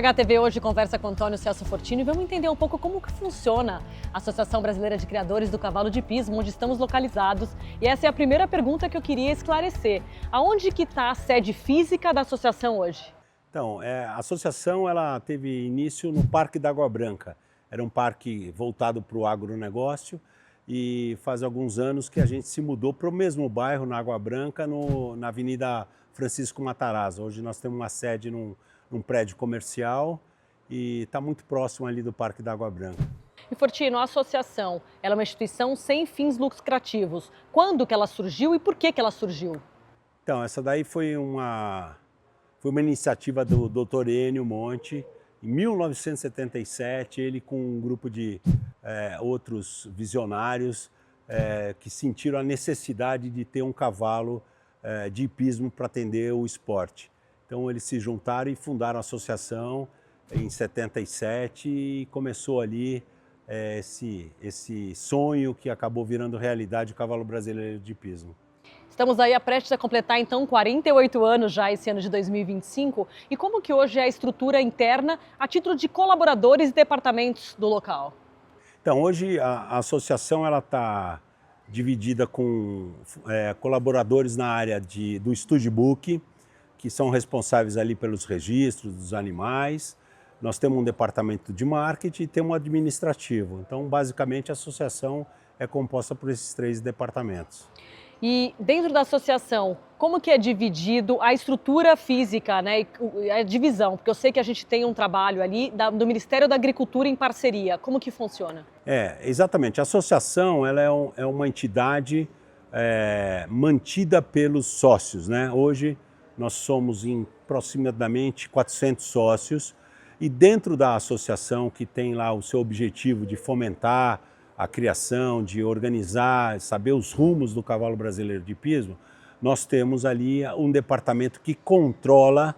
PHTV hoje conversa com Antônio Celso Fortini e vamos entender um pouco como que funciona a Associação Brasileira de Criadores do Cavalo de Pismo, onde estamos localizados. E essa é a primeira pergunta que eu queria esclarecer. Aonde que está a sede física da associação hoje? Então, a associação ela teve início no Parque da Água Branca. Era um parque voltado para o agronegócio e faz alguns anos que a gente se mudou para o mesmo bairro, na Água Branca, na Avenida Francisco Matarazzo. Hoje nós temos uma sede num prédio comercial e está muito próximo ali do Parque da Água Branca. E Fortino, a associação, ela é uma instituição sem fins lucrativos. Quando que ela surgiu e por que ela surgiu? Então, essa daí foi uma iniciativa do Dr. Enio Monte. Em 1977, ele com um grupo de outros visionários que sentiram a necessidade de ter um cavalo de hipismo para atender o esporte. Então eles se juntaram e fundaram a associação em 77 e começou ali esse sonho que acabou virando realidade, o Cavalo Brasileiro de Hipismo. Estamos aí prestes a completar então 48 anos já esse ano de 2025. E como que hoje é a estrutura interna a título de colaboradores e departamentos do local? Então hoje a associação ela está dividida com colaboradores na área do Studbook, que são responsáveis ali pelos registros dos animais. Nós temos um departamento de marketing e temos um administrativo. Então, basicamente, a associação é composta por esses três departamentos. E dentro da associação, como que é dividido a estrutura física, né, a divisão? Porque eu sei que a gente tem um trabalho ali do Ministério da Agricultura em parceria. Como que funciona? Exatamente. A associação ela é uma entidade mantida pelos sócios, né? Hoje, nós somos em aproximadamente 400 sócios e dentro da associação, que tem lá o seu objetivo de fomentar a criação, de organizar, saber os rumos do cavalo brasileiro de hipismo, nós temos ali um departamento que controla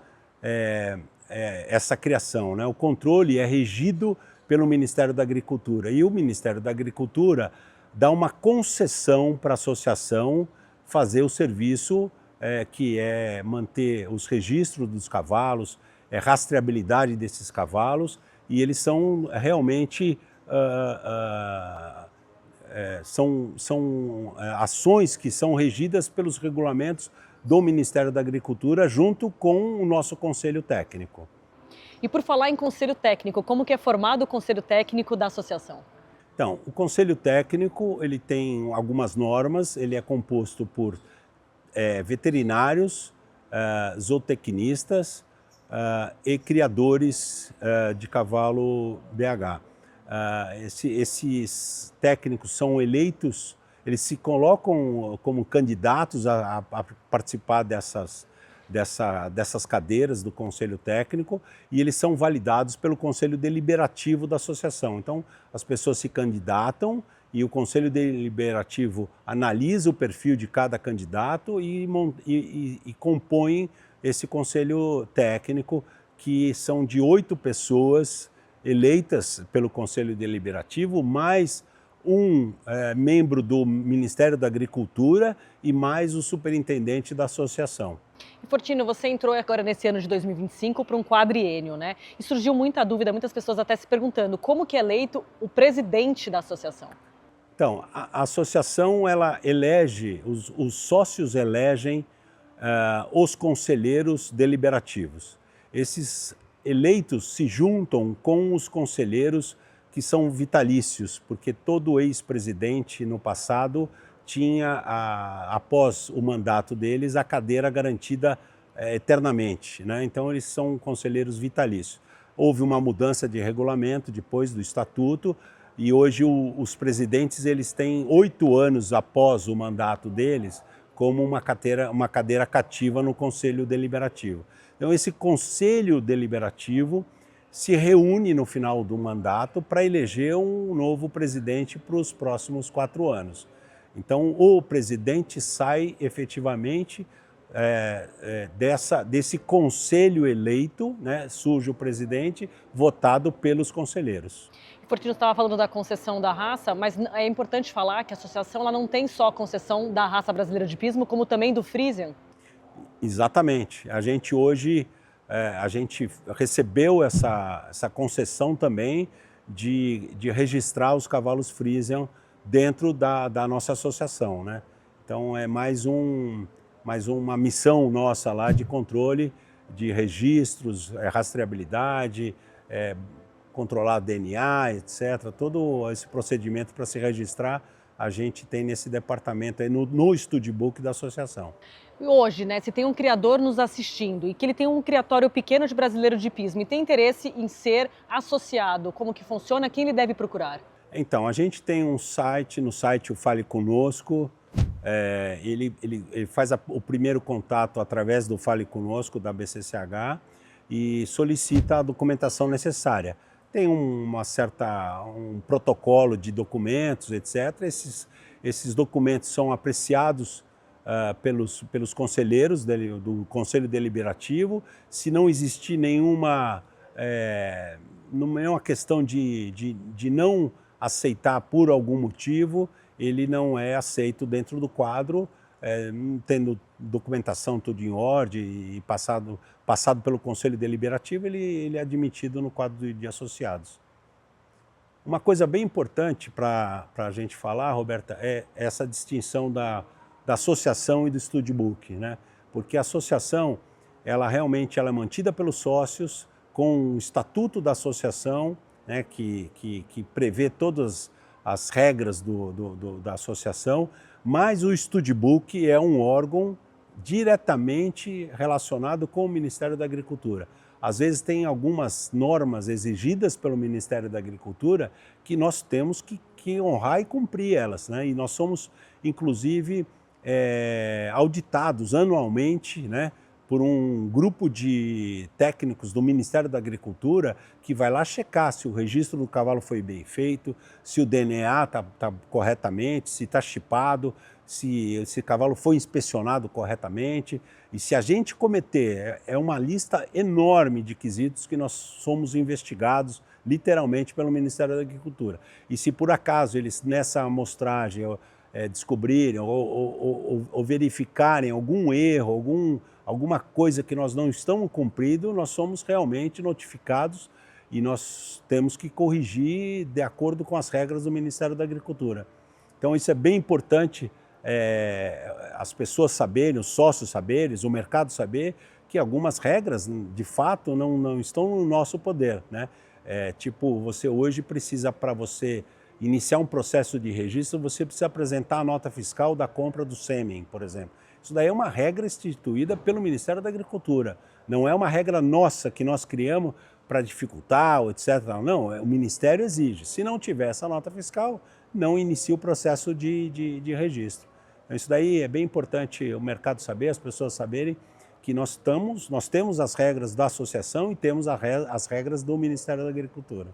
essa criação, né? O controle é regido pelo Ministério da Agricultura e o Ministério da Agricultura dá uma concessão para a associação fazer o serviço que é manter os registros dos cavalos, rastreabilidade desses cavalos, e eles são realmente são ações que são regidas pelos regulamentos do Ministério da Agricultura junto com o nosso Conselho Técnico. E por falar em Conselho Técnico, como que é formado o Conselho Técnico da associação? Então, o Conselho Técnico ele tem algumas normas, ele é composto por veterinários, zootecnistas e criadores de cavalo BH. Esses técnicos são eleitos, eles se colocam como candidatos a participar dessas cadeiras do Conselho Técnico e eles são validados pelo Conselho Deliberativo da associação. Então, as pessoas se candidatam e o Conselho Deliberativo analisa o perfil de cada candidato e compõe esse Conselho Técnico, que são de 8 pessoas eleitas pelo Conselho Deliberativo, mais um membro do Ministério da Agricultura e mais o superintendente da associação. E Fortino, você entrou agora nesse ano de 2025 para um quadriênio, né? E surgiu muita dúvida, muitas pessoas até se perguntando como que é eleito o presidente da associação. Então, a associação ela elege, os sócios elegem os conselheiros deliberativos. Esses eleitos se juntam com os conselheiros que são vitalícios, porque todo ex-presidente no passado tinha, após o mandato deles, a cadeira garantida eternamente, né? Então eles são conselheiros vitalícios. Houve uma mudança de regulamento depois do estatuto e hoje os presidentes eles têm 8 anos após o mandato deles como uma cadeira cativa no Conselho Deliberativo. Então esse Conselho Deliberativo se reúne no final do mandato para eleger um novo presidente para os próximos 4 anos. Então o presidente sai efetivamente desse conselho eleito, né, surge o presidente votado pelos conselheiros. Fortino estava falando da concessão da raça, mas é importante falar que a associação ela não tem só a concessão da raça brasileira de hipismo, como também do Friesian. Exatamente. A gente hoje a gente recebeu essa concessão também de registrar os cavalos Friesian dentro da nossa associação, né? Então é mais uma missão nossa lá de controle de registros, rastreabilidade, controlar DNA, etc. Todo esse procedimento para se registrar, a gente tem nesse departamento, aí no Studbook da associação. Hoje, né, se tem um criador nos assistindo e que ele tem um criatório pequeno de brasileiro de hipismo e tem interesse em ser associado, como que funciona, quem ele deve procurar? Então, a gente tem um site, no site o Fale Conosco, ele faz o primeiro contato através do Fale Conosco da BCCH e solicita a documentação necessária. Tem um protocolo de documentos, etc. Esses documentos são apreciados pelos conselheiros do Conselho Deliberativo. Se não existir nenhuma questão de não aceitar por algum motivo, ele não é aceito dentro do quadro, tendo documentação tudo em ordem e passado pelo Conselho Deliberativo, ele é admitido no quadro de associados. Uma coisa bem importante para a gente falar, Roberta, é essa distinção da associação e do Studbook, né? Porque a associação, ela realmente é mantida pelos sócios com o estatuto da associação, né, que prevê todas as regras da associação, mas o Studbook é um órgão diretamente relacionado com o Ministério da Agricultura. Às vezes tem algumas normas exigidas pelo Ministério da Agricultura que nós temos que honrar e cumprir elas, né? E nós somos, inclusive, auditados anualmente, né, por um grupo de técnicos do Ministério da Agricultura que vai lá checar se o registro do cavalo foi bem feito, se o DNA está corretamente, se está chipado, se esse cavalo foi inspecionado corretamente. E se a gente cometer, é uma lista enorme de quesitos que nós somos investigados literalmente pelo Ministério da Agricultura. E se por acaso eles nessa amostragem descobrirem ou verificarem algum erro, alguma coisa que nós não estamos cumprindo, nós somos realmente notificados e nós temos que corrigir de acordo com as regras do Ministério da Agricultura. Então isso é bem importante, as pessoas saberem, os sócios saberem, o mercado saber que algumas regras, de fato, não estão no nosso poder, né? Tipo, você hoje precisa, para você iniciar um processo de registro, você precisa apresentar a nota fiscal da compra do sêmen, por exemplo. Isso daí é uma regra instituída pelo Ministério da Agricultura. Não é uma regra nossa que nós criamos para dificultar, etc. Não, o Ministério exige. Se não tiver essa nota fiscal, não inicia o processo de registro. Então, isso daí é bem importante o mercado saber, as pessoas saberem que nós temos as regras da associação e temos as regras do Ministério da Agricultura.